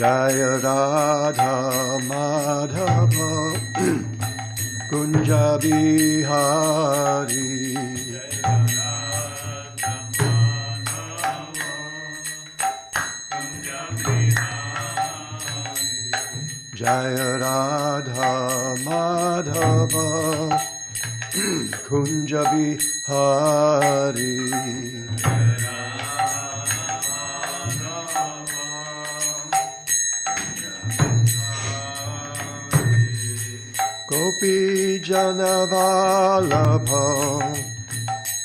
Jaya Radha Madhava Kunja Bihari Jaya Radha Madhava Kunja Bihari Gopi Janavalabha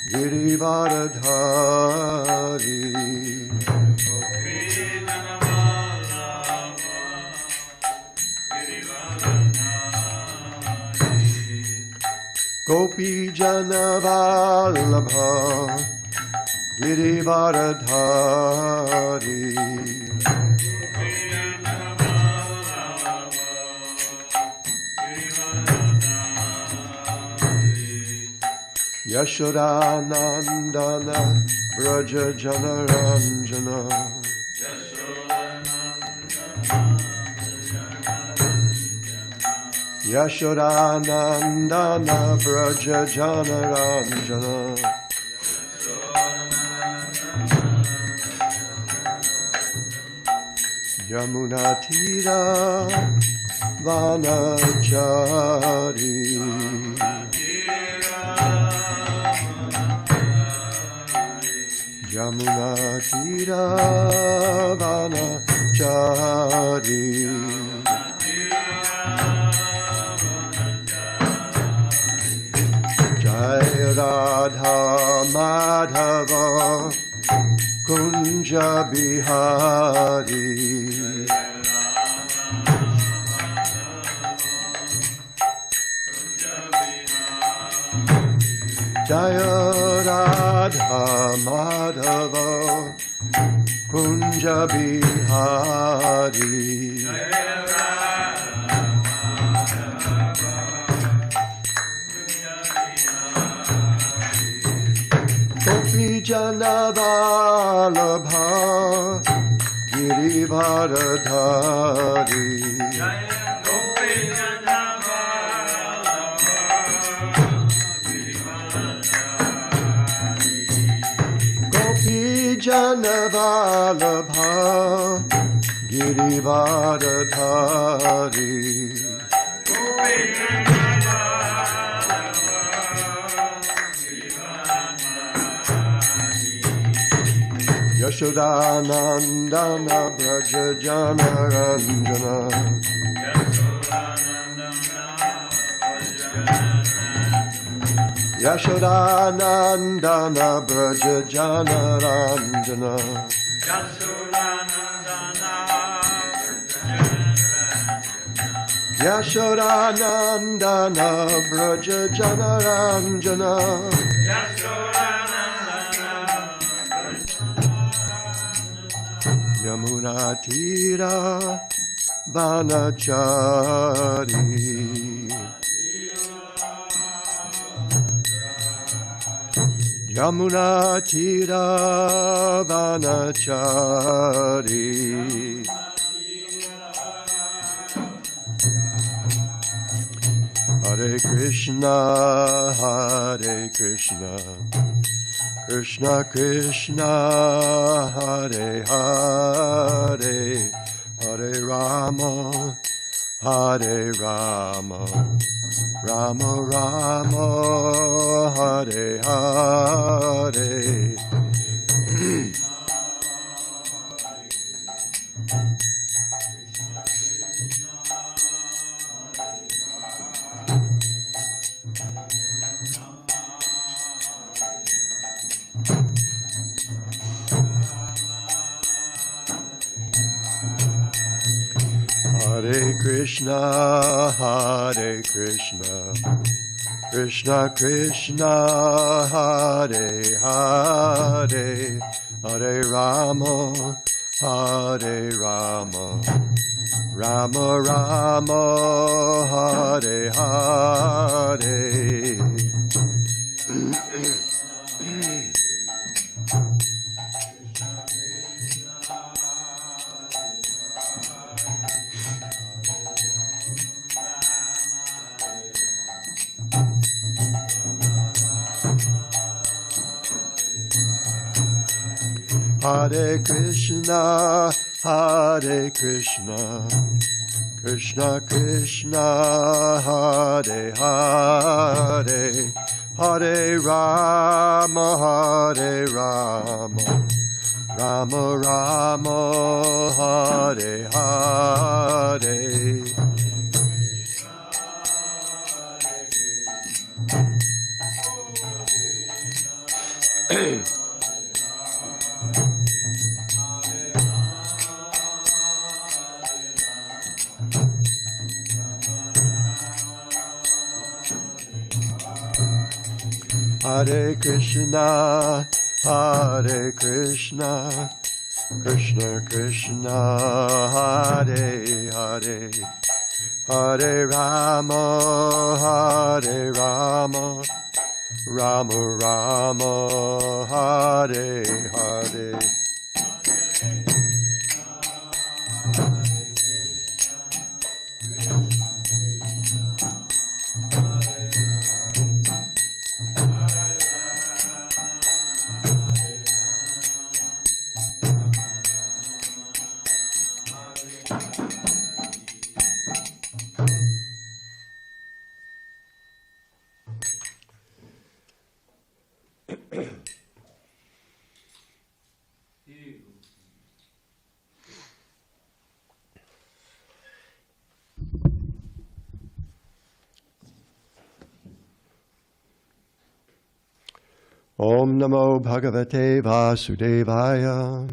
Girivaradhari Gopi Janavalabha Girivaradhari Yashodanandana Braja Janaranjana Yashodanandana Braja Janaranjana Yamunatira Vanachari Yamuna Tira Vanachari Jaya Radha Madhava Kunja Bihari Jaya Radha Madhava Kunja Bihari Gopi Janavalabha Girivaradhari Janavalabha Girivaradhari Yashodanandana Braja Janaranjana Yashodanandana Braja Janaranjana Yashodanandana Braja Janaranjana Yamuna Tira Vanachari Yamuna Tira Vanachari Hare Krishna Hare Krishna Krishna Krishna Hare Hare Hare Rama Hare Rama Rama Rama Hare Hare Hare Krishna Hare Krishna Krishna Krishna Hare Hare Hare Rama Hare Rama Rama Rama Hare Hare Hare Krishna, Hare Krishna, Krishna Krishna, Hare Hare, Hare Rama, Hare Rama, Rama Rama, Hare Hare. Hare Krishna, Hare Krishna, Krishna Krishna, Hare Hare, Hare Rama, Hare Rama, Rama Rama, Hare Hare. Om Namo Bhagavate Vasudevaya.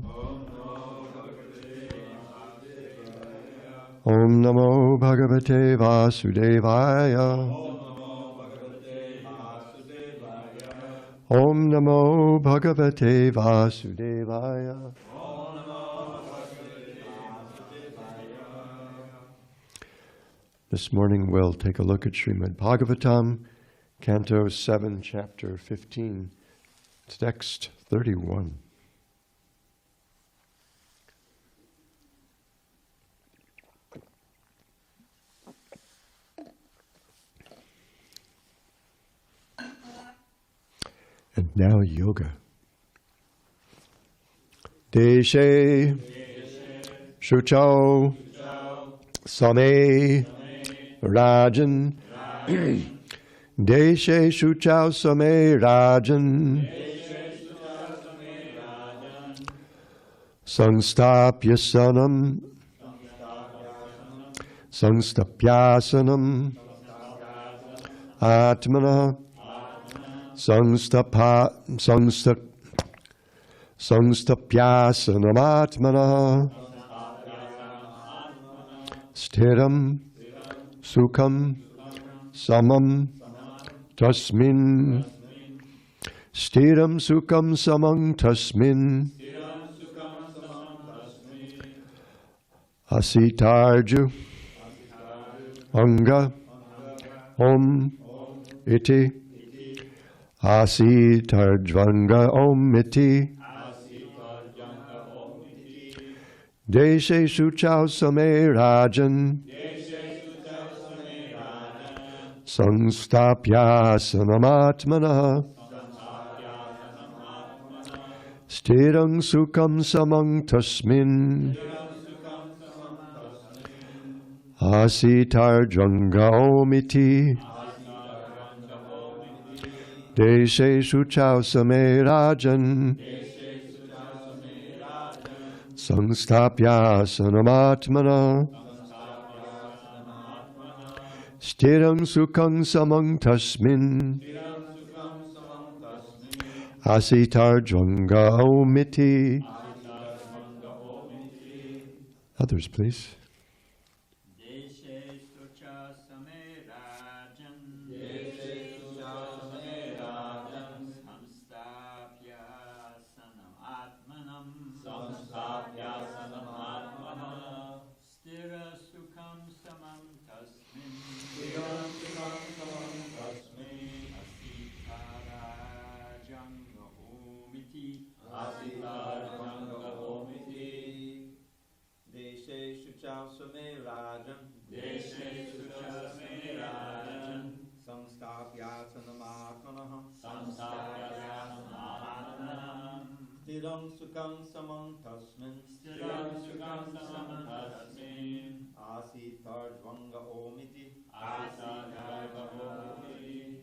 Om Namo Bhagavate Vasudevaya. Om Namo Bhagavate Vasudevaya. This morning we'll take a look at Srimad Bhagavatam, Canto 7, Chapter 15. Text 31. And now yoga. Deshe Shuchau Same Rajan Deshe Shuchau Same Rajan Sangstapyasanam Sangstapyasanam Atmana Sangstapyasanam Atmana Stiram Sukham Samam Tasmin Stiram Sukham Samam Tasmin Asitarju Anga Om Iti Asitarjvanga Om Iti Deshe Suchau Same Rajan Sangstapyasanam Stirang Sukham Samang Tasmin Asitarjanga Omiti Deshe Shuchau Same Rajan Sangstapyasanam Stirang Sukhang Samang Tasmin Asitarjanga Omiti. Others, please. Stiram sukam samam tasmin. Stiram sukam samam tasmin. Asitarjvanga omiti. Asitarjvanga omiti.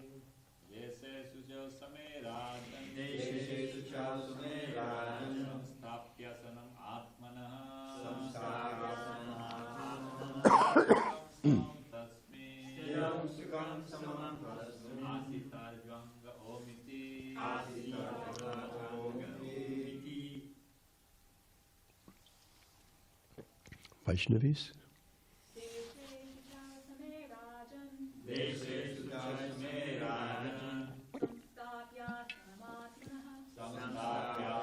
Dese sujo samerajan. Deshe sucha sumerajan. Samstapyasanam atmanah. Samstapyasanam atmanah. Tasmin. Stiram sukam samam tasmin. Asitarjvanga omiti. Asitarjvanga omiti. Vaishnavis? Deshe sucha sumerajan.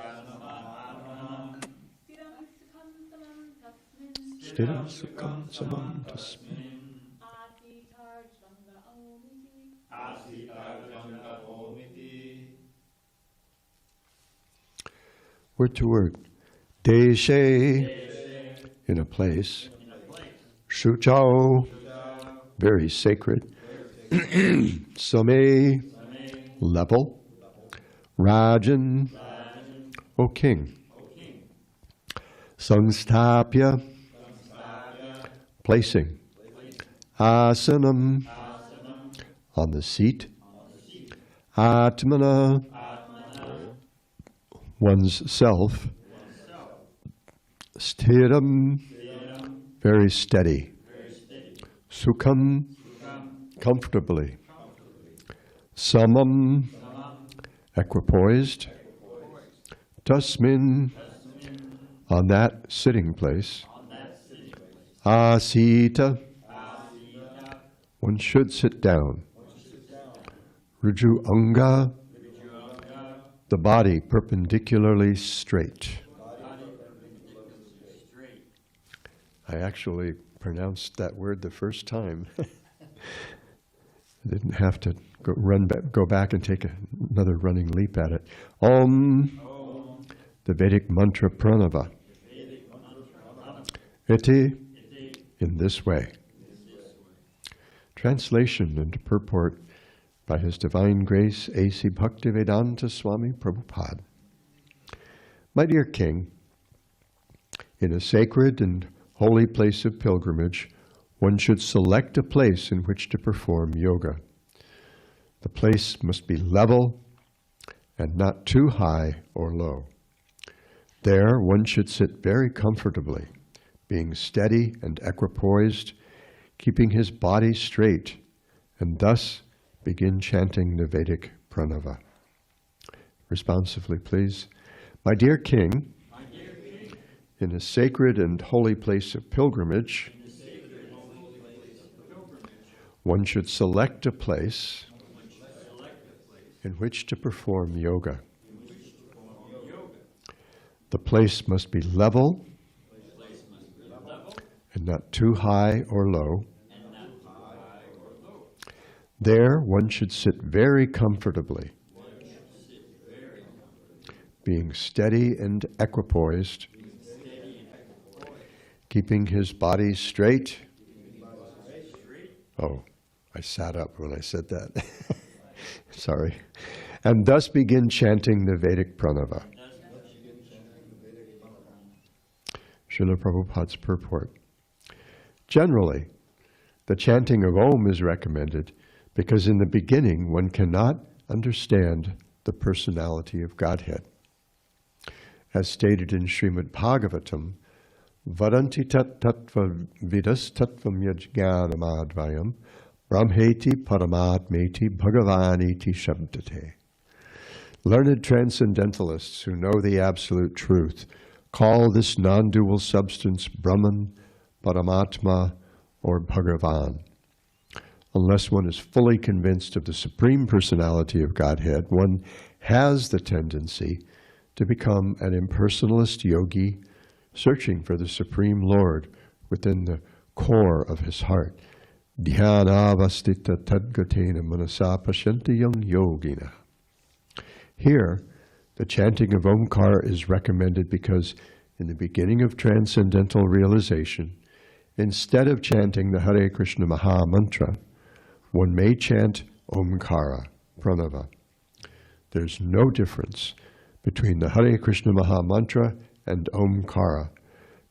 Samstapyasanam atmanah. Stiram sukam samam tasmin. Asitarjvanga omiti. Word to word. Deshe, in a place. Shuchao, very sacred. Same, level. Rajan, O king. Samstapya, placing. Asanam, on the seat. Atmana, one's self. Sthiram, very steady. Sukham, comfortably. Samam, equipoised. Tasmin, on that sitting place. Asita, one should sit down. Riju anga, the body perpendicularly straight. I actually pronounced that word the first time. I didn't have to go back and take another running leap at it. Om, the Vedic mantra pranava. Iti, in this way. Translation and purport by His Divine Grace A.C. Bhaktivedanta Swami Prabhupada. My dear King, in a sacred and holy place of pilgrimage, one should select a place in which to perform yoga. The place must be level and not too high or low. There, one should sit very comfortably, being steady and equipoised, keeping his body straight, and thus begin chanting the Vedic pranava. Responsively, please. My dear King, in a sacred and holy place of pilgrimage, one should select a place in which to perform yoga. The place must be level and not too high or low. There, one should sit very comfortably, being steady and equipoised, keeping his body straight. Oh, I sat up when I said that. Sorry. And thus begin chanting the Vedic pranava. Srila Prabhupada's purport. Generally, the chanting of Om is recommended because in the beginning one cannot understand the personality of Godhead. As stated in Srimad Bhagavatam, Vadanti tat tattva vidas tattvam yajnanamadvayam brahmeti paramatmeti bhagavaniti shabdate. Learned transcendentalists who know the absolute truth call this non-dual substance Brahman, Paramatma, or Bhagavan. Unless one is fully convinced of the Supreme Personality of Godhead, one has the tendency to become an impersonalist yogi, searching for the Supreme Lord within the core of his heart. Dhyanavastita tadgatena manasa pashyantiyam yogina. Here, the chanting of Omkar is recommended because in the beginning of transcendental realization, instead of chanting the Hare Kṛṣṇa Maha Mantra, one may chant Omkara, Pranava. There's no difference between the Hare Krishna Maha Mantra and Omkara,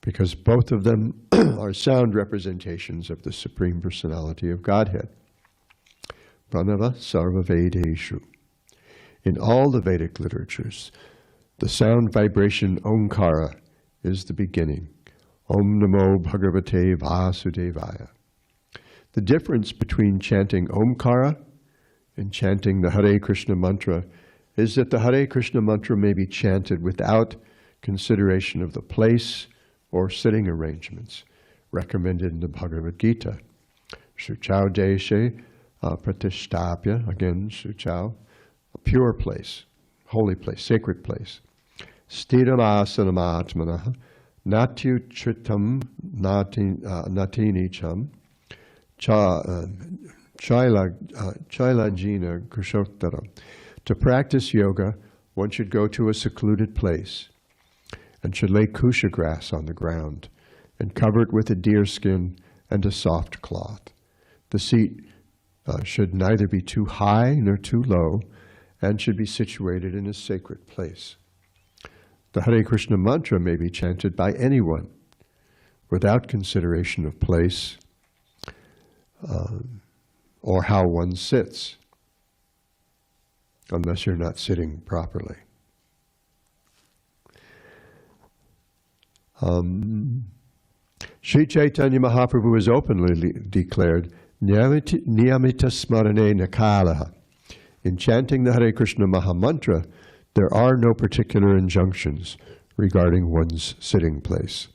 because both of them are sound representations of the Supreme Personality of Godhead. Pranava Sarva Vedeshu. In all the Vedic literatures, the sound vibration Omkara is the beginning. Om Namo Bhagavate Vasudevaya. The difference between chanting Omkara and chanting the Hare Krishna mantra is that the Hare Krishna mantra may be chanted without consideration of the place or sitting arrangements recommended in the Bhagavad Gita. Shuchau Deshe Pratishtapya, again Shuchau, a pure place, holy place, sacred place. Sthiram asanam atmana natyu tritam natinicham chailajina kushotara. To practice yoga, one should go to a secluded place and should lay kuśa grass on the ground and cover it with a deerskin and a soft cloth. The seat should neither be too high nor too low and should be situated in a sacred place. The Hare Krishna mantra may be chanted by anyone without consideration of place or how one sits, unless you're not sitting properly. Sri Chaitanya Mahaprabhu has openly declared, Niyamita Smarane Nakalaha. In chanting the Hare Krishna Maha Mantra, there are no particular injunctions regarding one's sitting place.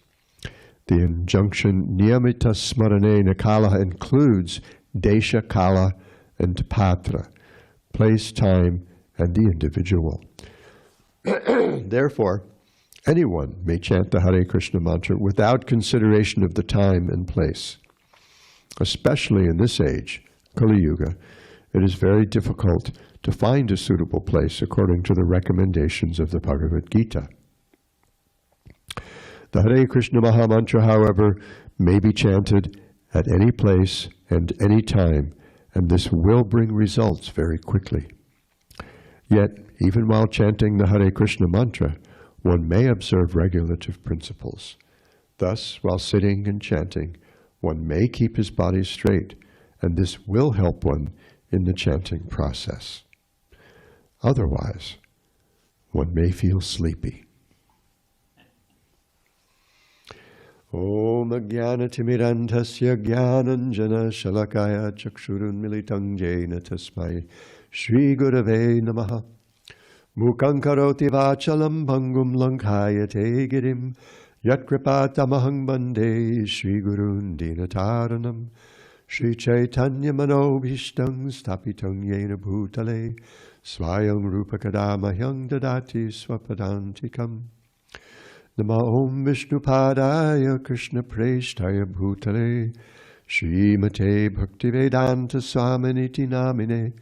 The injunction Niyamita Smarane Nakalaha includes Desha, Kala, and Patra, place, time, and the individual. Therefore, anyone may chant the Hare Krishna mantra without consideration of the time and place. Especially in this age, Kali Yuga, it is very difficult to find a suitable place according to the recommendations of the Bhagavad Gita. The Hare Krishna Maha Mantra, however, may be chanted at any place and any time, and this will bring results very quickly. Yet, even while chanting the Hare Krishna mantra, one may observe regulative principles. Thus, while sitting and chanting, one may keep his body straight, and this will help one in the chanting process. Otherwise, one may feel sleepy. Om Jnanatimirandhasya Jnananjana Shalakaya Chakshurun Militang Jena Tasmai Shri Gurave Namaha. Mukhaṁ karoti vachalam bhangum lankhayate girim yat kripatamahang bande Shri Gurun dinataranam Shri Chaitanya manobhishtam stapitang yena bhutale swayam rupakadamahyang dadati swapadantikam. Nama Om Vishnupadaya Krishna Preshtaya Bhutale Srimate Bhaktivedanta Swaminiti Namine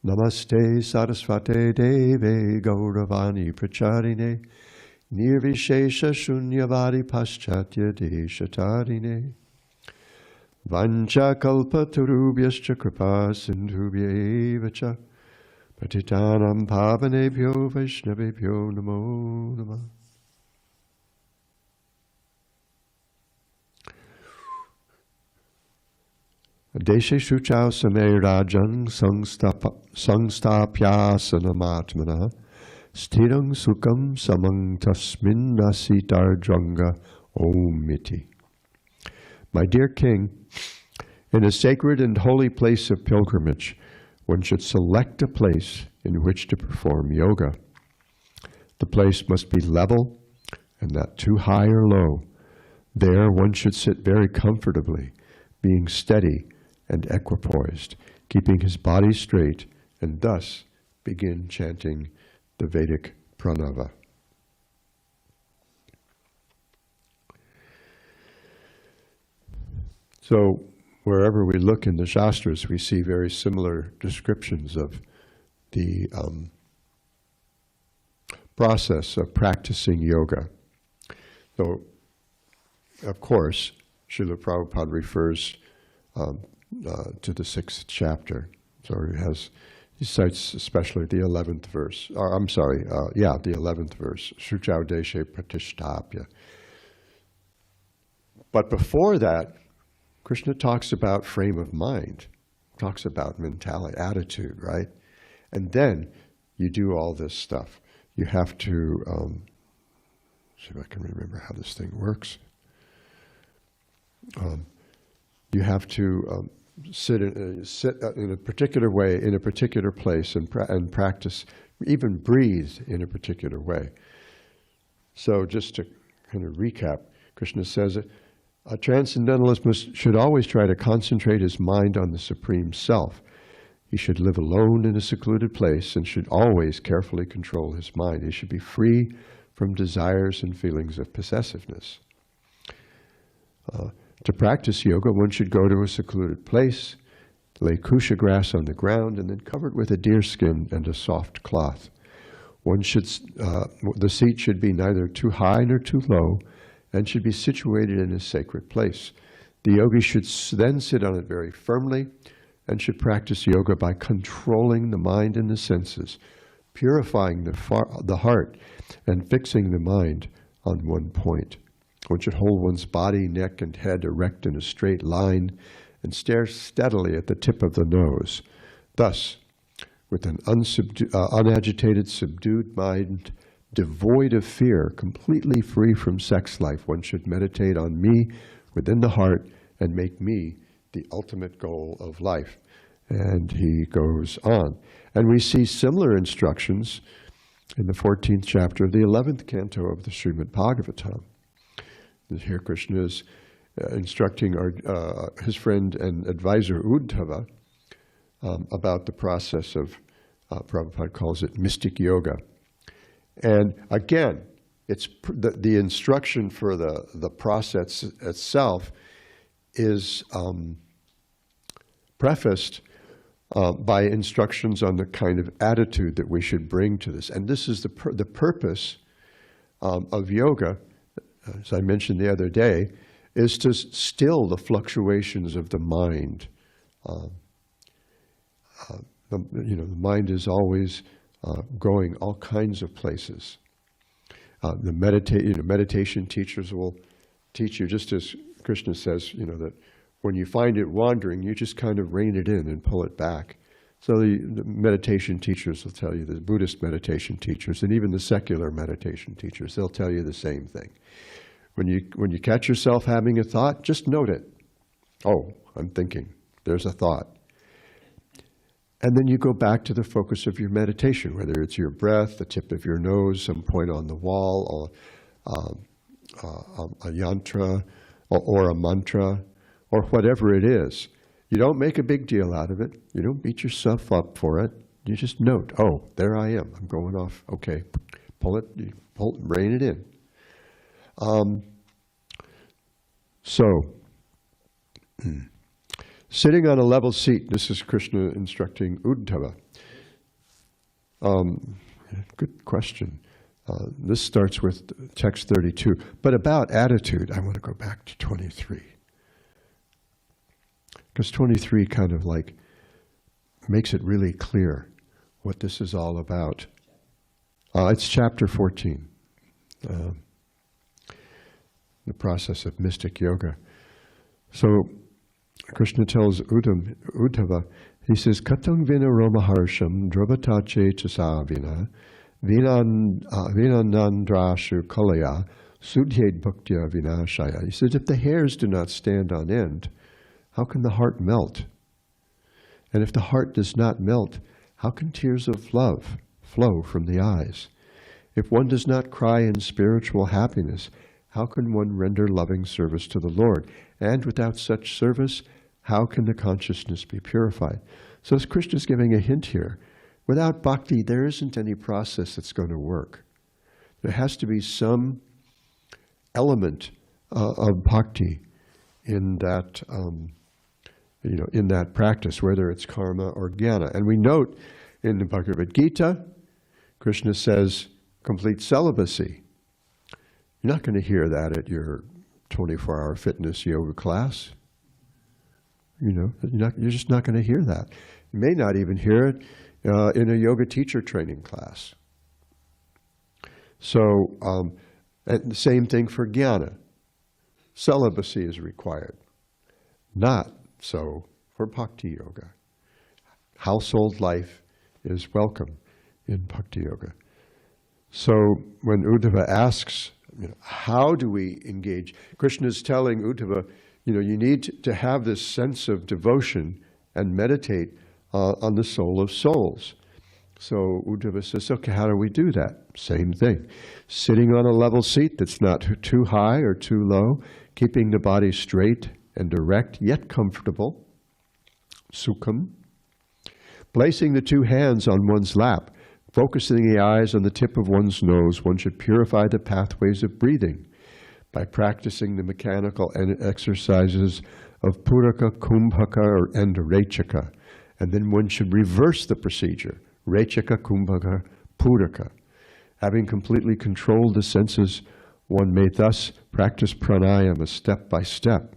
Namaste Saraswate Deve Gauravani Pracharine Nirvishesha Shunyavadi Paschatya Deshatarine Vancha Kalpa Tarubhyascha Kripa Sindhubhya Evacha Patitanam Pavanebhyo Vaishnavebhyo Namo Namah. Deshe Shuchau Same Rajan Sangstapyasanam Sthirang Sukham Samang Tasmin Nasitarjanga Omiti. My dear King, in a sacred and holy place of pilgrimage, one should select a place in which to perform yoga. The place must be level and not too high or low. There one should sit very comfortably, being steady and equipoised, keeping his body straight, and thus begin chanting the Vedic pranava. So, wherever we look in the Shastras, we see very similar descriptions of the process of practicing yoga. So, of course, Srila Prabhupada refers to the 6th chapter. So he has He cites especially the 11th verse. The 11th verse. Shuchau deshe pratishtapya. But before that, Krishna talks about frame of mind, talks about mentality, attitude, right? And then you do all this stuff. You have to, see if I can remember how this thing works. You have to sit in a particular way, in a particular place, and practice, even breathe in a particular way. So just to kind of recap, Krishna says a transcendentalist should always try to concentrate his mind on the Supreme Self. He should live alone in a secluded place and should always carefully control his mind. He should be free from desires and feelings of possessiveness. To practice yoga, one should go to a secluded place, lay kuśa grass on the ground, and then cover it with a deerskin and a soft cloth. The seat should be neither too high nor too low, and should be situated in a sacred place. The yogi should then sit on it very firmly, and should practice yoga by controlling the mind and the senses, purifying the heart, and fixing the mind on one point. One should hold one's body, neck, and head erect in a straight line and stare steadily at the tip of the nose. Thus, with an unagitated, subdued mind, devoid of fear, completely free from sex life, one should meditate on me within the heart and make me the ultimate goal of life. And he goes on. And we see similar instructions in the 14th chapter of the 11th canto of the Srimad Bhagavatam. Here Krishna is instructing his friend and advisor Uddhava about the process of, Prabhupada calls it mystic yoga. And again, it's the instruction for the process itself is prefaced by instructions on the kind of attitude that we should bring to this. And this is the purpose of yoga, as I mentioned the other day, is to still the fluctuations of the mind. The mind is always going all kinds of places. The meditation teachers will teach you, just as Krishna says, that when you find it wandering, you just kind of rein it in and pull it back. So the meditation teachers will tell you, the Buddhist meditation teachers, and even the secular meditation teachers, they'll tell you the same thing. When you catch yourself having a thought, just note it. Oh, I'm thinking. There's a thought. And then you go back to the focus of your meditation, whether it's your breath, the tip of your nose, some point on the wall, or a yantra, or a mantra, or whatever it is. You don't make a big deal out of it. You don't beat yourself up for it. You just note, oh, there I am. I'm going off. Okay, rein it in. Sitting on a level seat, this is Krishna instructing Uddhava. Good question. This starts with text 32. But about attitude, I want to go back to 23. Because 23 kind of like makes it really clear what this is all about. It's chapter 14. The process of mystic yoga. So Krishna tells Uddhava, he says, Katang vina romaharsham drabatache chasavina vinanandrashu kalaya sudhyed bhaktya vinashaya. He says, if the hairs do not stand on end, how can the heart melt? And if the heart does not melt, how can tears of love flow from the eyes? If one does not cry in spiritual happiness, how can one render loving service to the Lord? And without such service, how can the consciousness be purified? So as Krishna is giving a hint here, without bhakti, there isn't any process that's going to work. There has to be some element of bhakti in that, in that practice, whether it's karma or jnana. And we note in the Bhagavad Gita, Krishna says complete celibacy. You're not going to hear that at your 24-hour fitness yoga class. You're just not going to hear that. You may not even hear it in a yoga teacher training class. So, and the same thing for jnana. Celibacy is required. Not so for bhakti yoga. Household life is welcome in bhakti yoga. So when Uddhava asks, how do we engage? Krishna is telling Uddhava, you need to have this sense of devotion and meditate on the soul of souls. So Uddhava says, okay, how do we do that? Same thing. Sitting on a level seat that's not too high or too low, keeping the body straight and direct, yet comfortable. Sukham. Placing the two hands on one's lap, focusing the eyes on the tip of one's nose, one should purify the pathways of breathing by practicing the mechanical exercises of Puraka, Kumbhaka, and Rechaka. And then one should reverse the procedure, Rechaka, Kumbhaka, Puraka. Having completely controlled the senses, one may thus practice pranayama step by step.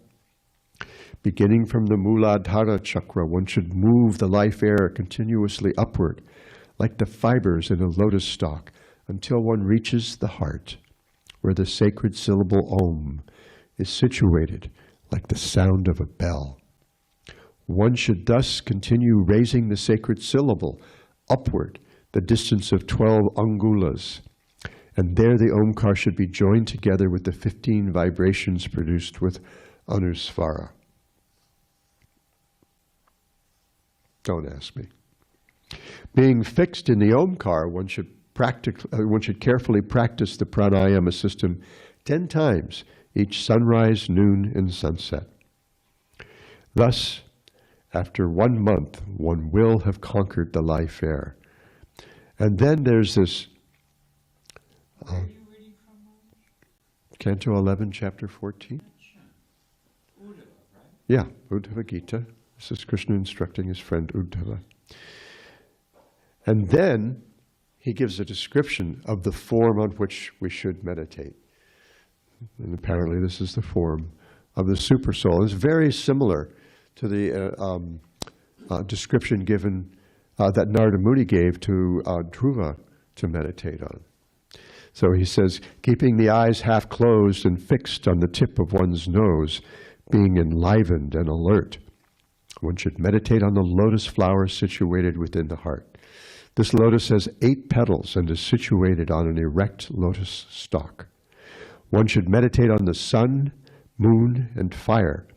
Beginning from the Muladhara chakra, one should move the life air continuously upward, like the fibers in a lotus stalk, until one reaches the heart, where the sacred syllable Om is situated like the sound of a bell. One should thus continue raising the sacred syllable upward, the distance of 12 angulas, and there the Omkar should be joined together with the 15 vibrations produced with Anusvara. Don't ask me. Being fixed in the Omkar, one should carefully practice the pranayama system 10 times, each sunrise, noon, and sunset. Thus, after 1 month, one will have conquered the life air. And then there's this Where are you reading from? Canto 11, chapter 14. Uddhava, right? Yeah, Uddhava Gita. This is Krishna instructing his friend Uddhava. And then he gives a description of the form on which we should meditate. And apparently this is the form of the super soul. It's very similar to the description given that Narada Muni gave to Dhruva to meditate on. So he says, keeping the eyes half closed and fixed on the tip of one's nose, being enlivened and alert, one should meditate on the lotus flower situated within the heart. This lotus has 8 petals and is situated on an erect lotus stalk. One should meditate on the sun, moon, and fire,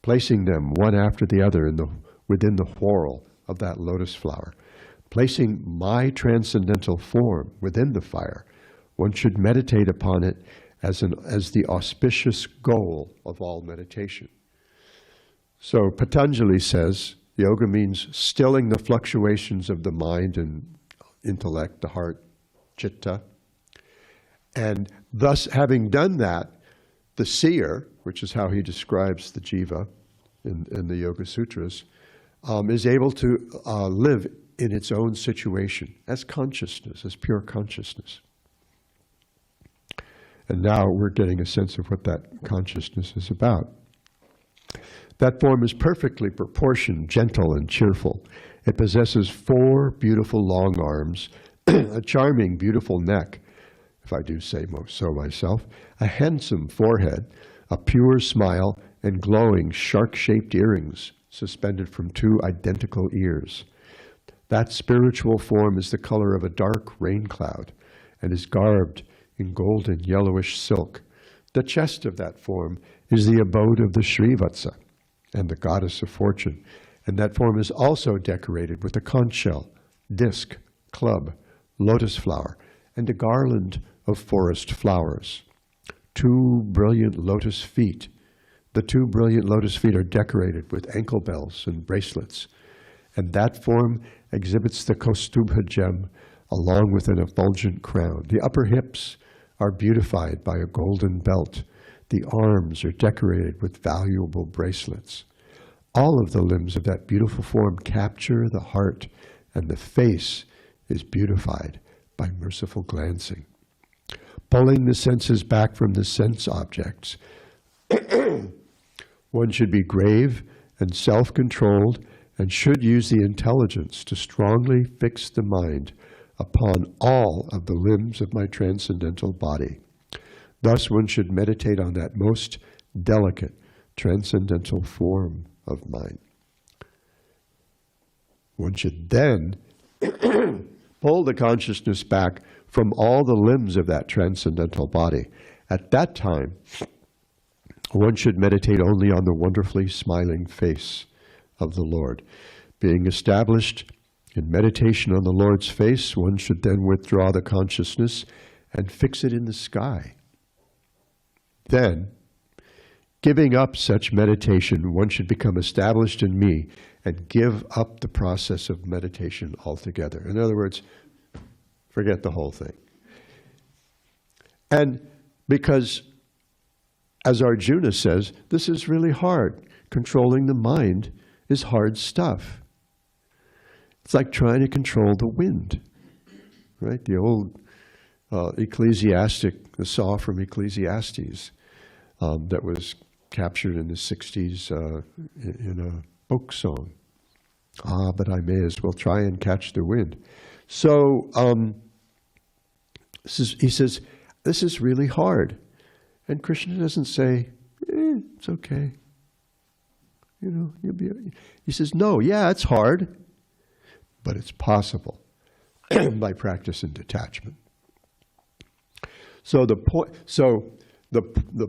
placing them one after the other within the whorl of that lotus flower. Placing my transcendental form within the fire, one should meditate upon it as the auspicious goal of all meditation. So Patanjali says, yoga means stilling the fluctuations of the mind and intellect, the heart, chitta. And thus, having done that, the seer, which is how he describes the jiva in the Yoga Sutras, is able to live in its own situation as consciousness, as pure consciousness. And now we're getting a sense of what that consciousness is about. That form is perfectly proportioned, gentle, and cheerful. It possesses 4 beautiful long arms, a charming, beautiful neck, if I do say so myself, a handsome forehead, a pure smile, and glowing shark-shaped earrings suspended from 2 identical ears. That spiritual form is the color of a dark rain cloud and is garbed in golden yellowish silk. The chest of that form is the abode of the Srivatsa and the goddess of fortune, and that form is also decorated with a conch shell, disc, club, lotus flower, and a garland of forest flowers. 2 brilliant lotus feet. The 2 brilliant lotus feet are decorated with ankle bells and bracelets, and that form exhibits the Kaustubha gem along with an effulgent crown. The upper hips are beautified by a golden belt. The arms are decorated with valuable bracelets. All of the limbs of that beautiful form capture the heart, and the face is beautified by merciful glancing. Pulling the senses back from the sense objects, one should be grave and self-controlled and should use the intelligence to strongly fix the mind upon all of the limbs of my transcendental body. Thus one should meditate on that most delicate transcendental form of mine. One should then pull the consciousness back from all the limbs of that transcendental body. At that time, one should meditate only on the wonderfully smiling face of the Lord. Being established in meditation on the Lord's face, one should then withdraw the consciousness and fix it in the sky. Then, giving up such meditation, one should become established in me and give up the process of meditation altogether. In other words, forget the whole thing. And because, as Arjuna says, this is really hard. Controlling the mind is hard stuff. It's like trying to control the wind, right? The old ecclesiastic, the saw from Ecclesiastes that was captured in the 60s in a folk song. Ah, but I may as well try and catch the wind. So he says, this is really hard. And Krishna doesn't say, it's okay. You know, you'll be. He says, no, yeah, it's hard, but it's possible by practice and detachment. So the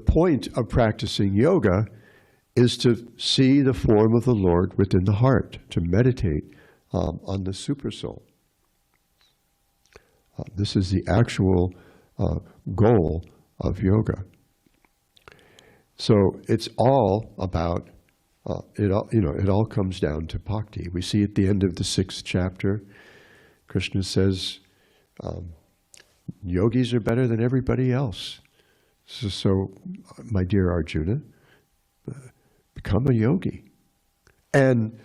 point of practicing yoga is to see the form of the Lord within the heart, to meditate on the Supersoul. This is the actual goal of yoga. So it's all about it all comes down to bhakti. We see at the end of the 6th chapter, Krishna says, yogis are better than everybody else. So my dear Arjuna, become a yogi. And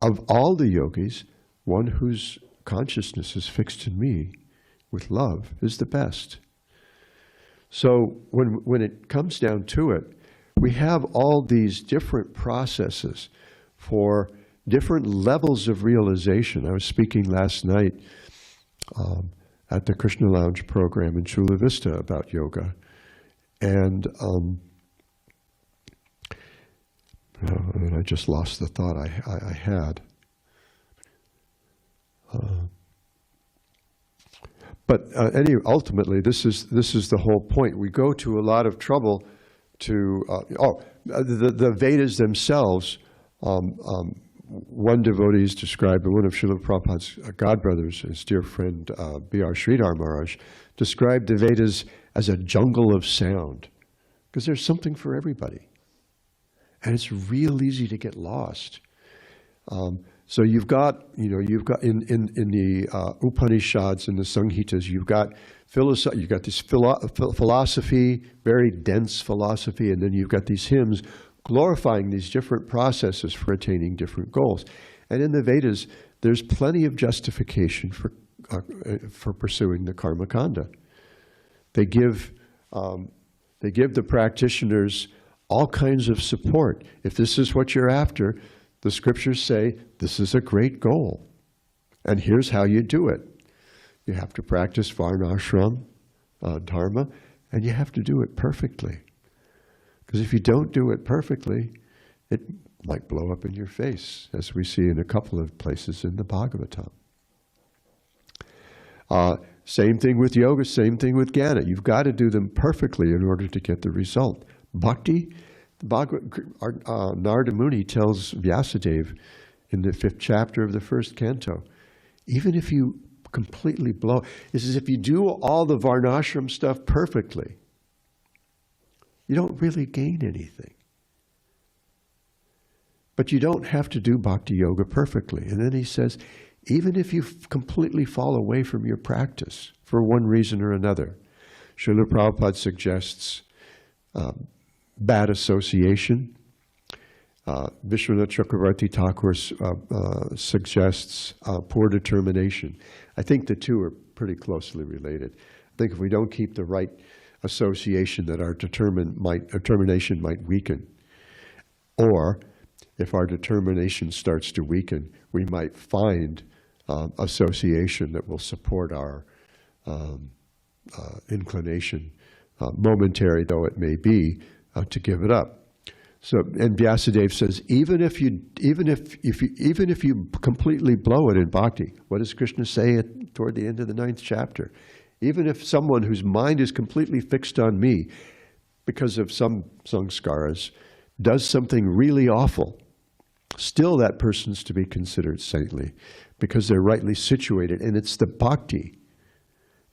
of all the yogis, one whose consciousness is fixed in me with love is the best. So when it comes down to it, we have all these different processes for different levels of realization. I was speaking last night at the Krishna Lounge program in Chula Vista about yoga. And I just lost the thought I had. But anyway, ultimately, this is the whole point. We go to a lot of trouble to the Vedas themselves. One devotee is described, one of Srila Prabhupada's godbrothers, his dear friend B.R. Sridhar Maharaj, described the Vedas as a jungle of sound, because there's something for everybody, and it's real easy to get lost. So you've got in the Upanishads and the Samhitas, you've got this philosophy, very dense philosophy, and then you've got these hymns glorifying these different processes for attaining different goals. And in the Vedas, there's plenty of justification for pursuing the karma kanda. They give the practitioners all kinds of support. If this is what you're after, the scriptures say this is a great goal, and here's how you do it. You have to practice varnashram dharma, and you have to do it perfectly. Because if you don't do it perfectly, it might blow up in your face, as we see in a couple of places in the Bhagavatam. Same thing with yoga, same thing with jnana. You've got to do them perfectly in order to get the result. Bhakti, Narada Muni tells Vyasadeva in the 5th chapter of the 1st canto, even if you completely blow, it's as if you do all the varnashram stuff perfectly, you don't really gain anything. But you don't have to do bhakti yoga perfectly. And then he says, even if you completely fall away from your practice for one reason or another, Srila Prabhupada suggests bad association. Vishwanath Chakravarti Thakur suggests poor determination. I think the two are pretty closely related. I think if we don't keep the right association, that our determination might weaken. Or if our determination starts to weaken, we might find association that will support our inclination, momentary though it may be, to give it up. So, and Vyasadeva says, even if you completely blow it in bhakti, what does Krishna say toward the end of the 9th chapter? Even if someone whose mind is completely fixed on me because of some samskaras does something really awful, still that person's to be considered saintly because they're rightly situated, and it's the bhakti.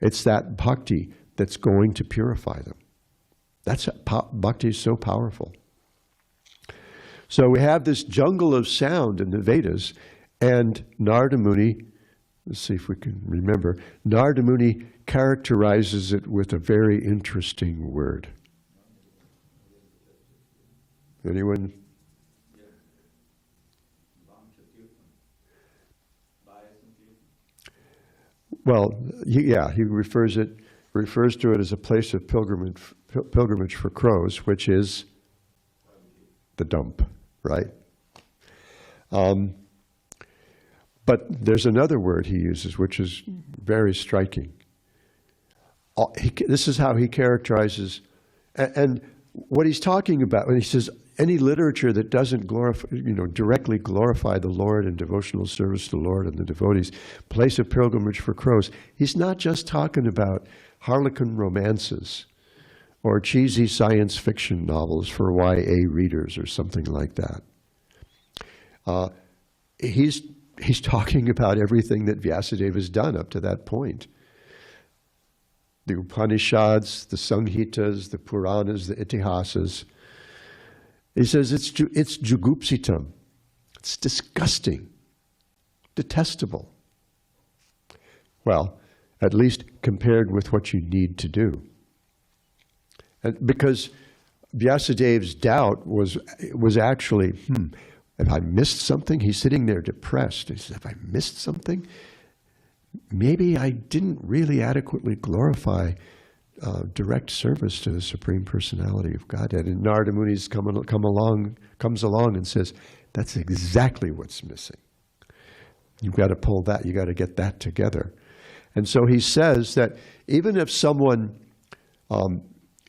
It's that bhakti that's going to purify them. Bhakti is so powerful. So we have this jungle of sound in the Vedas, and Narada Muni, let's see if we can remember, Narada Muni characterizes it with a very interesting word. Anyone? Well, he refers to it as a place of pilgrimage for crows, which is the dump, right? But there's another word he uses, which is very striking. This is how he characterizes, and what he's talking about when he says any literature that doesn't glorify, directly glorify the Lord and devotional service to the Lord and the devotees, place of pilgrimage for crows. He's not just talking about harlequin romances or cheesy science fiction novels for YA readers or something like that. He's talking about everything that Vyasadeva has done up to that point. The Upanishads, the Samhitas, the Puranas, the Itihasas. He says it's jugupsitam. It's disgusting, detestable. Well, at least compared with what you need to do. And because Vyasadeva's doubt was actually, have I missed something? He's sitting there depressed. He says, have I missed something? Maybe I didn't really adequately glorify direct service to the Supreme Personality of Godhead. And Narada Muni comes along and says, that's exactly what's missing. You've got to pull that, you've got to get that together. And so he says that even if someone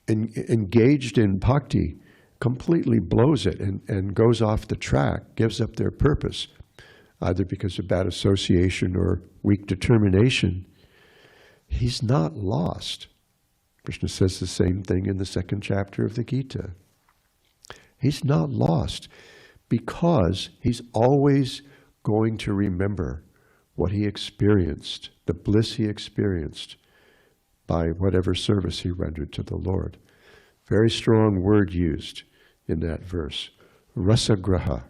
engaged in bhakti completely blows it and goes off the track, gives up their purpose, either because of bad association or weak determination, he's not lost. Krishna says the same thing in the 2nd chapter of the Gita. He's not lost because he's always going to remember what he experienced, the bliss he experienced by whatever service he rendered to the Lord. Very strong word used in that verse, rasagraha.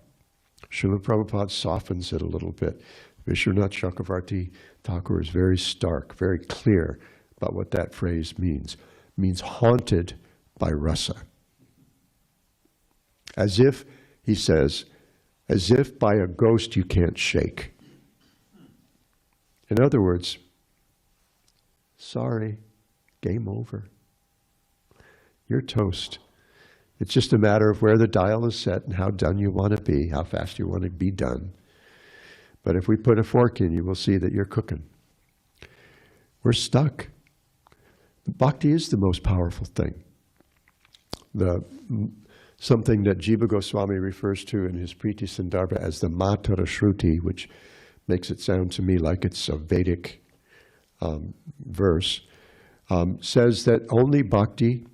Srila Prabhupada softens it a little bit. Vishwanath Chakravarti Thakur is very stark, very clear about what that phrase means. It means haunted by rasa. As if, he says, as if by a ghost you can't shake. In other words, sorry, game over. You're toast. It's just a matter of where the dial is set and how done you want to be, how fast you want to be done. But if we put a fork in you, we'll see that you're cooking. We're stuck. Bhakti is the most powerful thing. Something that Jiva Goswami refers to in his Priti Sandarbha as the Matara Shruti, which makes it sound to me like it's a Vedic verse, says that only bhakti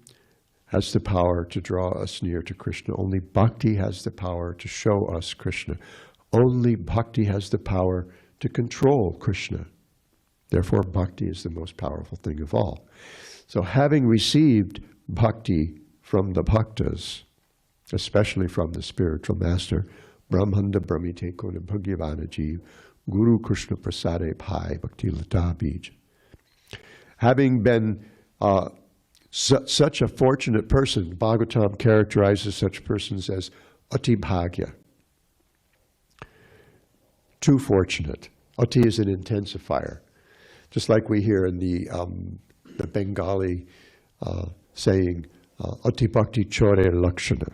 has the power to draw us near to Krishna. Only bhakti has the power to show us Krishna. Only bhakti has the power to control Krishna. Therefore, bhakti is the most powerful thing of all. So having received bhakti from the bhaktas, especially from the spiritual master, Brahmanda Brahmite Kona Bhagavana Jeev, Guru Krishna Prasade Bhai Bhakti Lata Bij. Having been such a fortunate person, Bhagavatam characterizes such persons as ati bhagya. Too fortunate. Ati is an intensifier. Just like we hear in the Bengali saying, ati bhakti chore lakshana.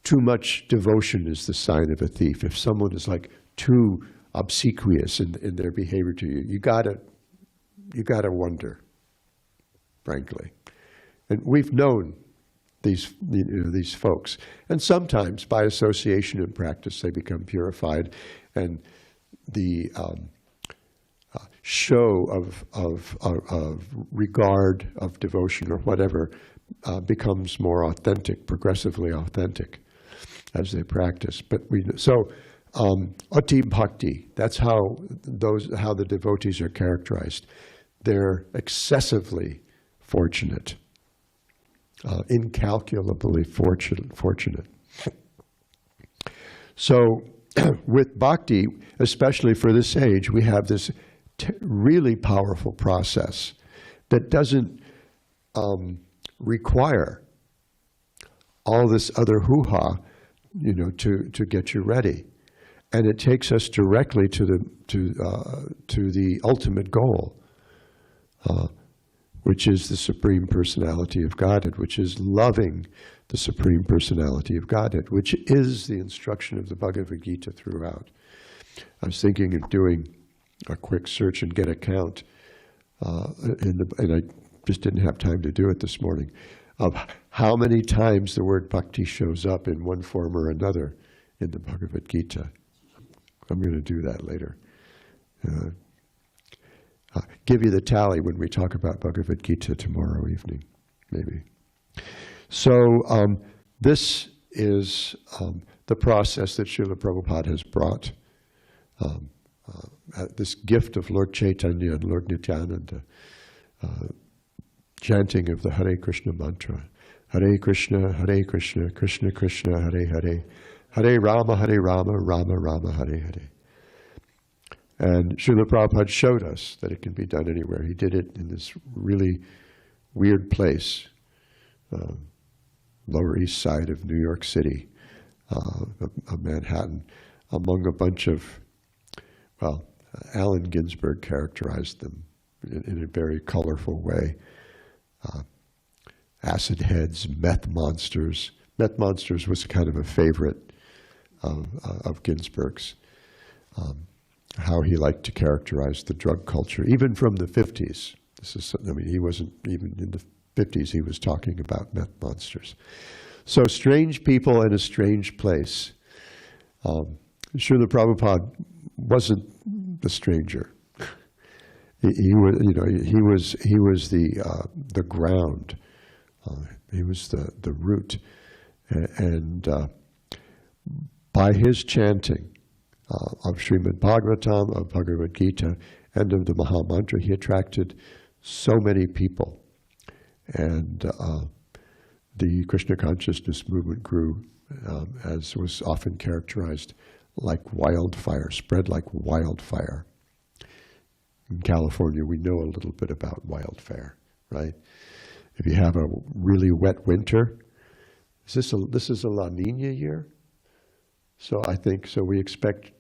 too much devotion is the sign of a thief. If someone is like too obsequious in their behavior to you, you gotta wonder, frankly. And we've known these folks, and sometimes by association and practice they become purified, and the show of regard, of devotion, or whatever becomes more authentic, progressively authentic, as they practice. But Ati Bhakti, that's how the devotees are characterized. They're excessively fortunate, incalculably fortunate. So with Bhakti, especially for this age, we have this really powerful process that doesn't require all this other hoo-ha, to get you ready, and it takes us directly to the ultimate goal, which is the Supreme Personality of Godhead, which is loving the Supreme Personality of Godhead, which is the instruction of the Bhagavad Gita throughout. I was thinking of doing a quick search and get a count, and I just didn't have time to do it this morning, of how many times the word bhakti shows up in one form or another in the Bhagavad Gita. I'm going to do that later. Give you the tally when we talk about Bhagavad Gita tomorrow evening, maybe. So this is the process that Srila Prabhupada has brought. This gift of Lord Chaitanya and Lord Nityananda, chanting of the Hare Kṛṣṇa mantra. Hare Kṛṣṇa, Krishna Krishna, Hare Hare, Hare Rama, Rama Rama, Hare Hare. And Srila Prabhupada showed us that it can be done anywhere. He did it in this really weird place, Lower East Side of New York City, of Manhattan, among a bunch of, Allen Ginsberg characterized them in a very colorful way. Acid heads, meth monsters. Meth monsters was kind of a favorite of Ginsberg's. How he liked to characterize the drug culture, even from the 50s. He wasn't even in the 50s, he was talking about meth monsters. So strange people in a strange place. Srila Prabhupada wasn't the stranger. He was the ground. He was the root, and by his chanting of Srimad Bhagavatam, of Bhagavad Gita, and of the Maha Mantra, he attracted so many people, and the Krishna consciousness movement grew, as was often characterized, like wildfire, spread like wildfire. In California, we know a little bit about wildfire, right? If you have a really wet winter, this is a La Nina year? So I think, we expect,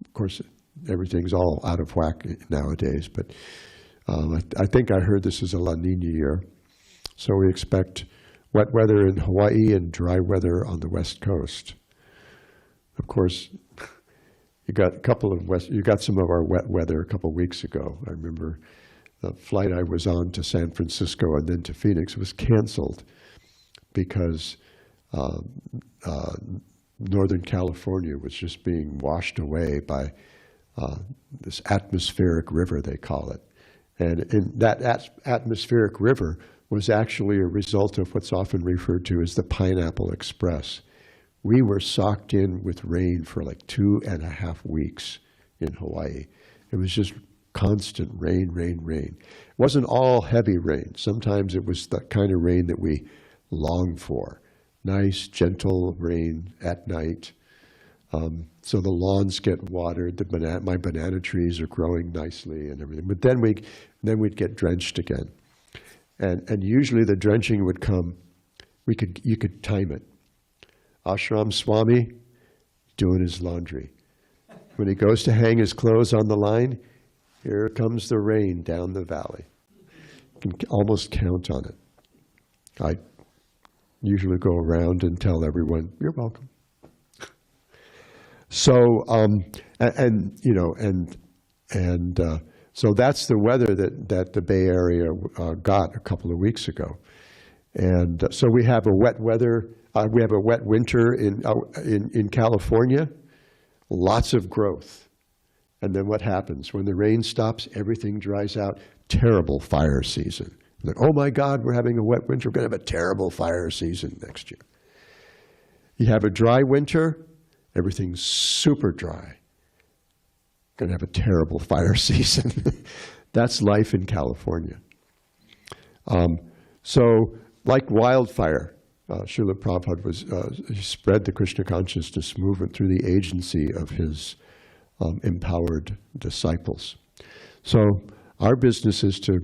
of course, everything's all out of whack nowadays, but I think I heard this is a La Nina year. So we expect wet weather in Hawaii and dry weather on the West Coast. Of course, you got some of our wet weather a couple of weeks ago. I remember the flight I was on to San Francisco and then to Phoenix was canceled because Northern California was just being washed away by this atmospheric river, they call it. And in that atmospheric river was actually a result of what's often referred to as the Pineapple Express. We were socked in with rain for like 2.5 weeks in Hawaii. It was just constant rain, rain, rain. It wasn't all heavy rain. Sometimes it was the kind of rain that we long for. Nice, gentle rain at night. So the lawns get watered. My banana trees are growing nicely and everything. But then we'd get drenched again. And usually the drenching would come, you could time it. Ashram Swami doing his laundry. When he goes to hang his clothes on the line, here comes the rain down the valley. You can almost count on it. usually go around and tell everyone, "You're welcome." So, so that's the weather that the Bay Area got a couple of weeks ago, and so we have a wet winter in California, lots of growth, and then what happens when the rain stops? Everything dries out. Terrible fire season. Like, oh my God, we're having a wet winter. We're going to have a terrible fire season next year. You have a dry winter. Everything's super dry. Going to have a terrible fire season. That's life in California. So, like wildfire, Srila Prabhupada he spread the Krishna consciousness movement through the agency of his empowered disciples. So, our business is to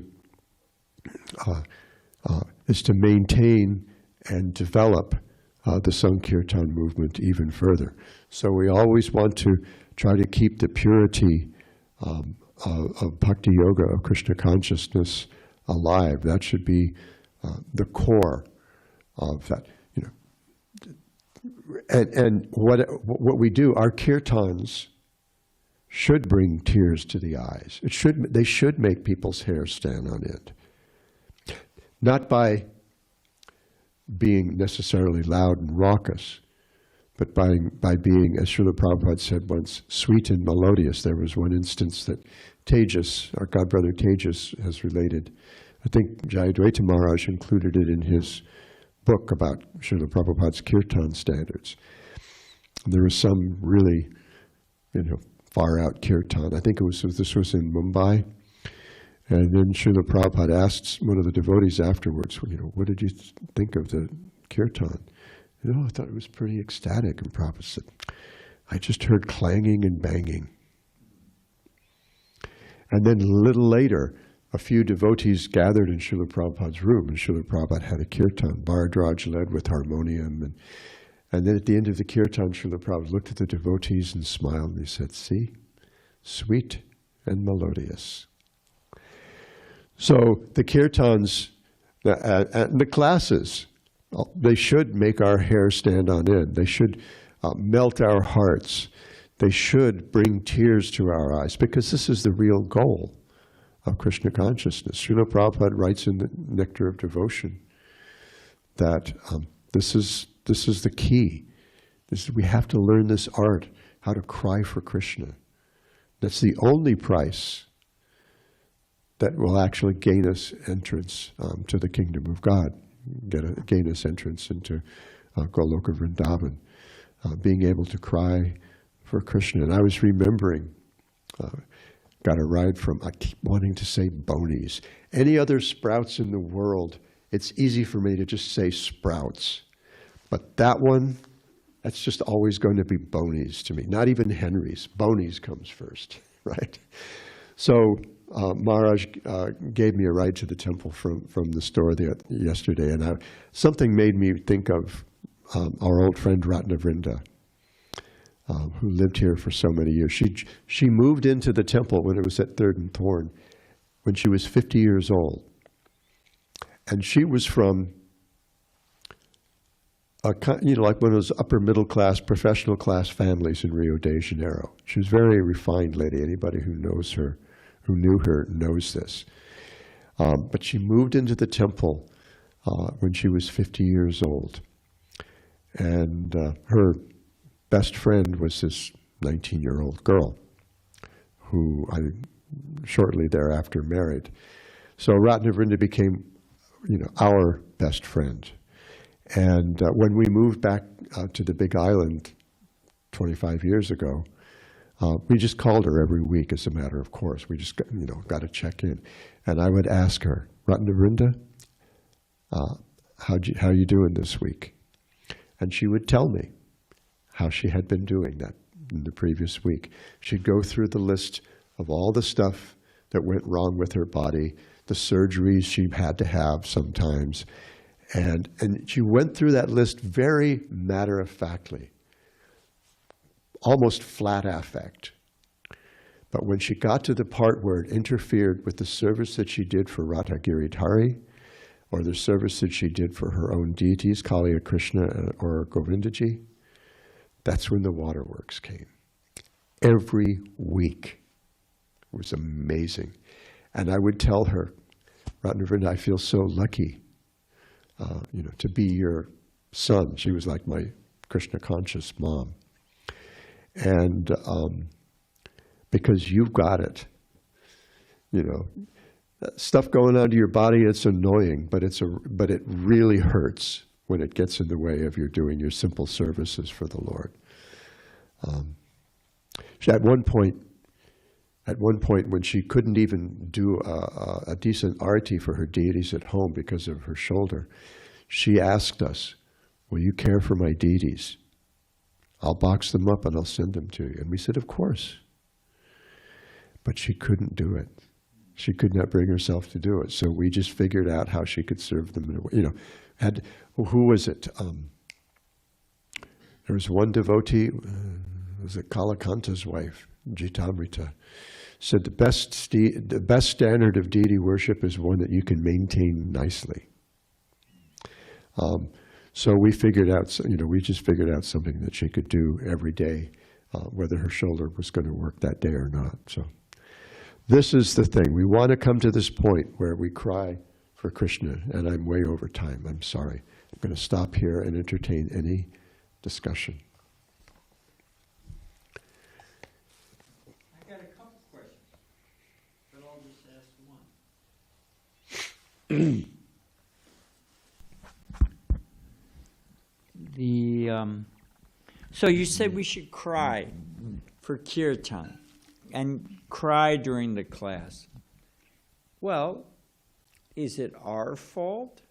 maintain and develop the Sankirtan movement even further. So we always want to try to keep the purity of Bhakti Yoga, of Krishna consciousness alive. That should be the core of that. And what we do, our kirtans should bring tears to the eyes. They should make people's hair stand on end. Not by being necessarily loud and raucous, but by being, as Srila Prabhupada said once, sweet and melodious. There was one instance that Tejas, our godbrother Tejas, has related. I think Jayadvaita Maharaj included it in his book about Srila Prabhupada's kirtan standards. There was some really, far out kirtan. I think this was in Mumbai. And then Srila Prabhupada asked one of the devotees afterwards, what did you think of the kirtan? I thought it was pretty ecstatic. And Prabhupada said, I just heard clanging and banging. And then a little later, a few devotees gathered in Srila Prabhupada's room, and Srila Prabhupada had a kirtan. Bharadraj led with harmonium. And then at the end of the kirtan, Srila Prabhupada looked at the devotees and smiled, and he said, see, sweet and melodious. So the kirtans and the classes, they should make our hair stand on end. They should melt our hearts. They should bring tears to our eyes, because this is the real goal of Krishna consciousness. Srila Prabhupada writes in the Nectar of Devotion that this is the key. We have to learn this art, how to cry for Krishna. That's the only price that will actually gain us entrance to the kingdom of God, gain us entrance into Goloka Vrindavan, being able to cry for Krishna. And I was remembering, got a ride from, I keep wanting to say bonies. Any other sprouts in the world, it's easy for me to just say sprouts. But that one, that's just always going to be bonies to me. Not even Henry's. Bonies comes first, right? So Maharaj gave me a ride to the temple from the store there yesterday, and something made me think of our old friend Ratnavrinda, who lived here for so many years. She moved into the temple when it was at 3rd and Thorn, when she was 50 years old. And she was from like one of those upper middle class, professional class families in Rio de Janeiro. She was a very refined lady. Anybody who knows her, who knew her, knows this. But she moved into the temple when she was 50 years old. And her best friend was this 19-year-old girl who I shortly thereafter married. So Ratnavrinda became, our best friend. And when we moved back to the Big Island 25 years ago, we just called her every week as a matter of course. We just got to check in. And I would ask her, Ratnavrinda, how you doing this week? And she would tell me how she had been doing that in the previous week. She'd go through the list of all the stuff that went wrong with her body, the surgeries she had to have sometimes. And she went through that list very matter-of-factly, almost flat affect. But when she got to the part where it interfered with the service that she did for Radha Giridhari, or the service that she did for her own deities, Hare Kṛṣṇa or Govindaji, that's when the waterworks came. Every week. It was amazing. And I would tell her, Ratnavrinda, I feel so lucky, to be your son. She was like my Krishna conscious mom. And because you've got it, stuff going on to your body, it's annoying, but it really hurts when it gets in the way of your doing your simple services for the Lord. At one point when she couldn't even do a decent arati for her deities at home because of her shoulder, she asked us, will you care for my deities? I'll box them up and I'll send them to you. And we said, of course. But she couldn't do it. She could not bring herself to do it. So we just figured out how she could serve them in a way. Who was it? There was one devotee, was it Kalakanta's wife, Jitamrita, said the best standard of deity worship is one that you can maintain nicely. So we figured out, we just figured out something that she could do every day, whether her shoulder was going to work that day or not. So this is the thing. We want to come to this point where we cry for Krishna, and I'm way over time. I'm sorry. I'm going to stop here and entertain any discussion. I got a couple questions, but I'll just ask one. So you said we should cry for kirtan and cry during the class. Well, is it our fault?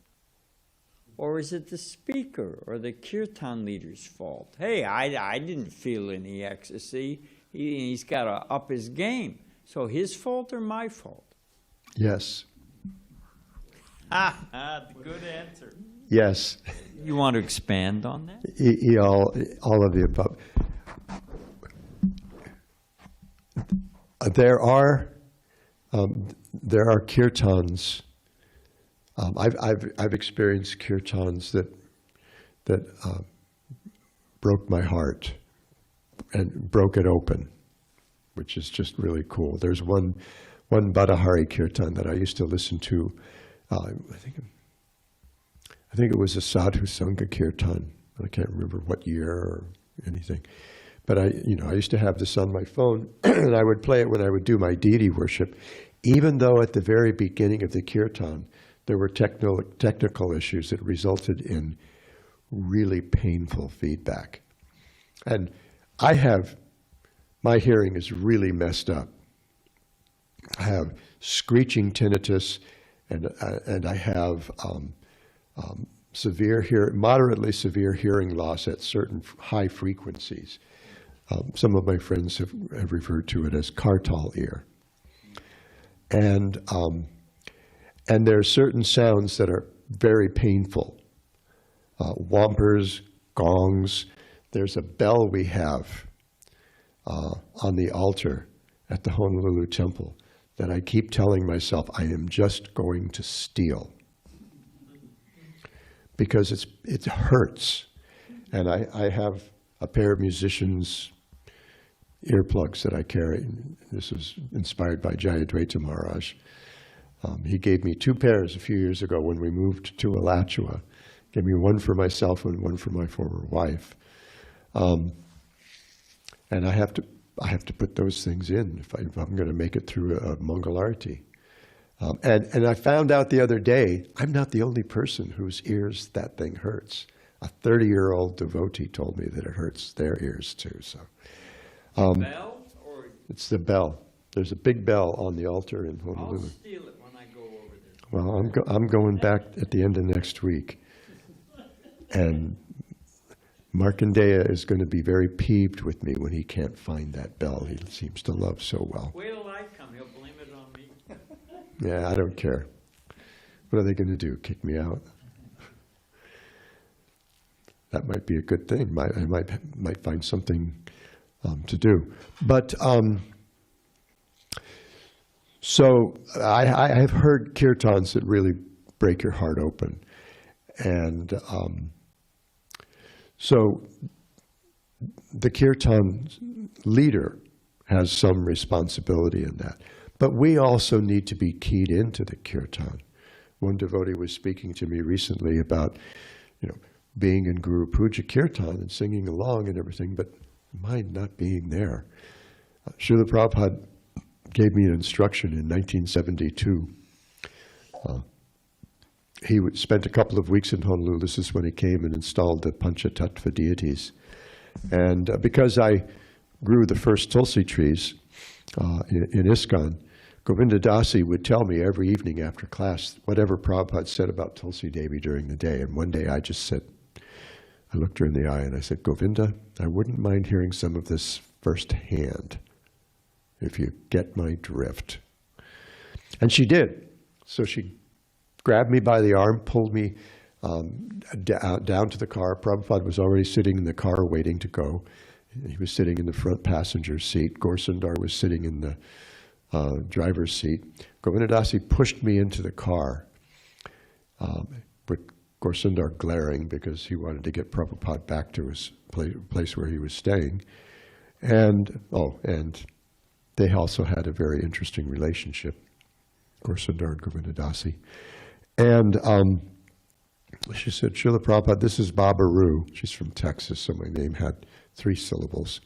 Or is it the speaker or the kirtan leader's fault? Hey, I didn't feel any ecstasy. He's got to up his game. So his fault or my fault? Yes. Good answer. Yes. You want to expand on that? All of the above. There are kirtans. I've experienced kirtans that broke my heart and broke it open, which is just really cool. There's one Badahari kirtan that I used to listen to. I think it was a Sadhu Sangha kirtan. I can't remember what year or anything. But I used to have this on my phone, and I would play it when I would do my deity worship, even though at the very beginning of the kirtan, there were technical issues that resulted in really painful feedback. And my hearing is really messed up. I have screeching tinnitus, and I have moderately severe hearing loss at certain high frequencies. Some of my friends have referred to it as kartal ear. And there are certain sounds that are very painful. Wampers, gongs. There's a bell we have on the altar at the Honolulu temple that I keep telling myself I am just going to steal. Because it hurts. And I have a pair of musicians' earplugs that I carry. This was inspired by Jayadvaita Maharaj. He gave me 2 pairs a few years ago when we moved to Alachua. Gave me one for myself and one for my former wife. And I have to put those things in if I'm going to make it through a Mangal Arati. And I found out the other day, I'm not the only person whose ears that thing hurts. A 30-year-old devotee told me that it hurts their ears too. So, Bell? Or it's the bell. There's a big bell on the altar in Honolulu. I'll steal it when I go over there. Well, I'm going back at the end of next week. And Markandeya is going to be very peeved with me when he can't find that bell he seems to love so well. Wait till I come, he'll blame it on me. Yeah, I don't care. What are they going to do? Kick me out? That might be a good thing. I might find something to do. But so I have heard kirtans that really break your heart open. And so the kirtan leader has some responsibility in that. But we also need to be keyed into the kirtan. One devotee was speaking to me recently about, being in Guru Puja Kirtan and singing along and everything, but mind not being there. Srila Prabhupada gave me an instruction in 1972. He spent a couple of weeks in Honolulu. This is when he came and installed the Panchatattva deities. And because I grew the first tulsi trees in ISKCON, Govinda Dasi would tell me every evening after class whatever Prabhupada said about Tulsi Devi during the day. And one day I just said, I looked her in the eye and I said, Govinda, I wouldn't mind hearing some of this firsthand, if you get my drift. And she did. So she grabbed me by the arm, pulled me down to the car. Prabhupada was already sitting in the car waiting to go. He was sitting in the front passenger seat. Gaur-Sundar was sitting in the driver's seat. Govinda Dasi pushed me into the car, with Gaur-Sundar glaring because he wanted to get Prabhupada back to his place where he was staying. And they also had a very interesting relationship, Gaur-Sundar and Govinda Dasi. And she said, Srila Prabhupada, this is Baba Ru. She's from Texas, so my name had 3 syllables.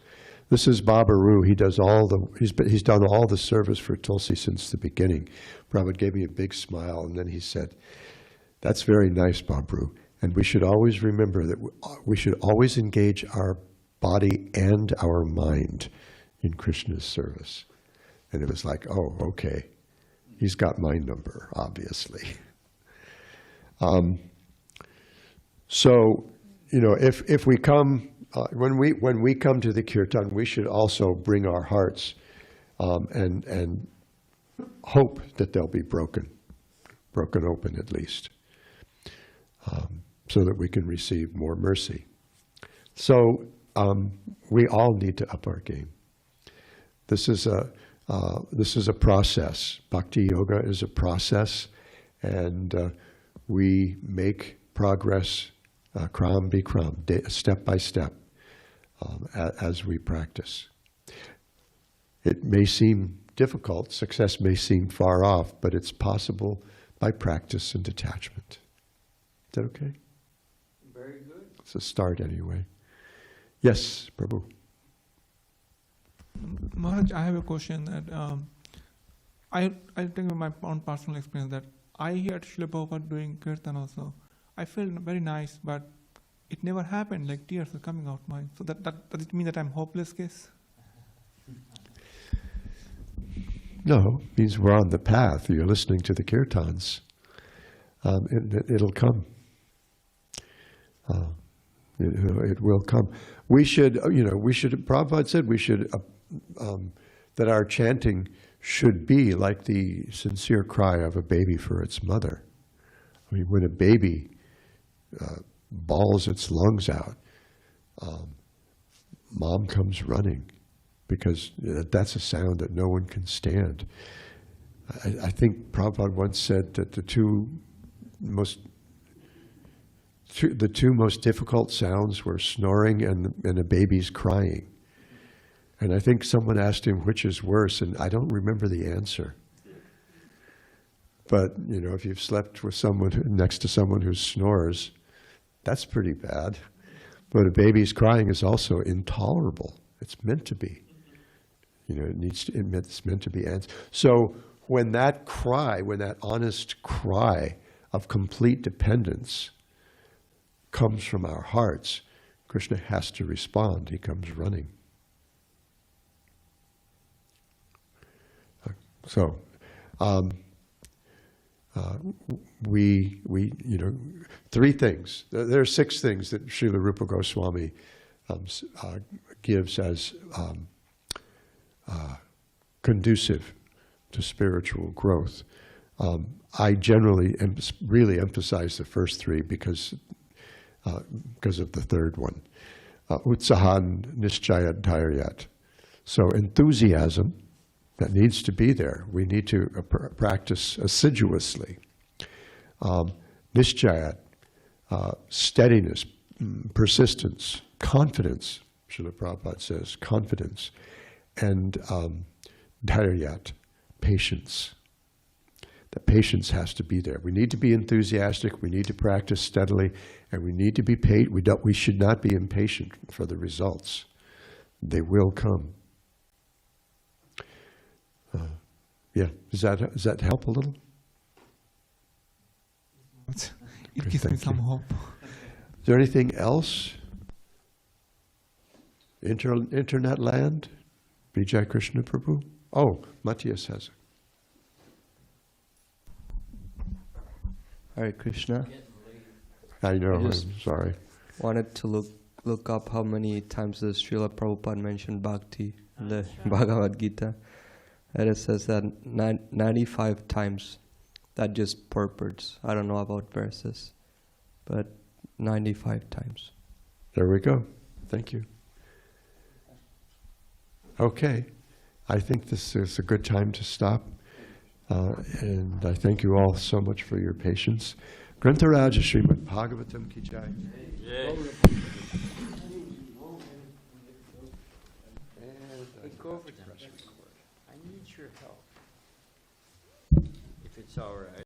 This is Baba Ru. He's done all the service for Tulsi since the beginning. Prabhupada gave me a big smile, and then he said, that's very nice, Baba Ru. And we should always remember that we should always engage our body and our mind in Krishna's service. And it was like, oh, okay. He's got my number, obviously. So, if we come, when we come to the kirtan, we should also bring our hearts and hope that they'll be broken open at least, so that we can receive more mercy. So we all need to up our game. This is a process. Bhakti yoga is a process, and we make progress kram bi kram, step by step, as we practice. It may seem difficult, success may seem far off, but it's possible by practice and detachment. Is that okay? Very good. It's a start anyway. Yes, Prabhu. Maharaj, I have a question that I think my own personal experience that I heard Srila Prabhupada doing kirtan also. I felt very nice, but it never happened, like tears are coming out mine. So that does it mean that I'm hopeless case? No, it means we're on the path. You're listening to the kirtans. It'll come. It will come. We should, Prabhupada said we should, that our chanting should be like the sincere cry of a baby for its mother. I mean, when a baby bawls its lungs out, mom comes running, because that's a sound that no one can stand. I think Prabhupada once said that the two most difficult sounds were snoring and a baby's crying. And I think someone asked him which is worse, and I don't remember the answer. But, if you've slept with next to someone who snores, that's pretty bad. But a baby's crying is also intolerable. It's meant to be. It's meant to be answered. So when that honest cry of complete dependence comes from our hearts, Krishna has to respond. He comes running. So, we 3 things. There are 6 things that Srila Rupa Goswami gives as conducive to spiritual growth. I generally really emphasize the first 3 because of the third one. Utsahan nischayat dhairyat. So enthusiasm, that needs to be there. We need to practice assiduously. Nishchayat, steadiness, persistence, confidence, Srila Prabhupada says, confidence, and dharyat, patience. The patience has to be there. We need to be enthusiastic, we need to practice steadily, and we need to be we should not be impatient for the results. They will come. Yeah, does that help a little? It Good, gives me thank some you. hope. Is there anything else? Internet land? Vijay Krishna Prabhu? Oh, Matthias has it. Hare Krishna. I know, I just- I'm sorry. Wanted to look up how many times does Srila Prabhupada mentioned Bhakti in the Bhagavad Gita. And it says that 95 times. That just purports. I don't know about verses, but 95 times. There we go. Thank you. Okay. I think this is a good time to stop. And I thank you all so much for your patience. Grantharaj Srimad Bhagavatam ki jai. Go over that. I need your help. If it's all right.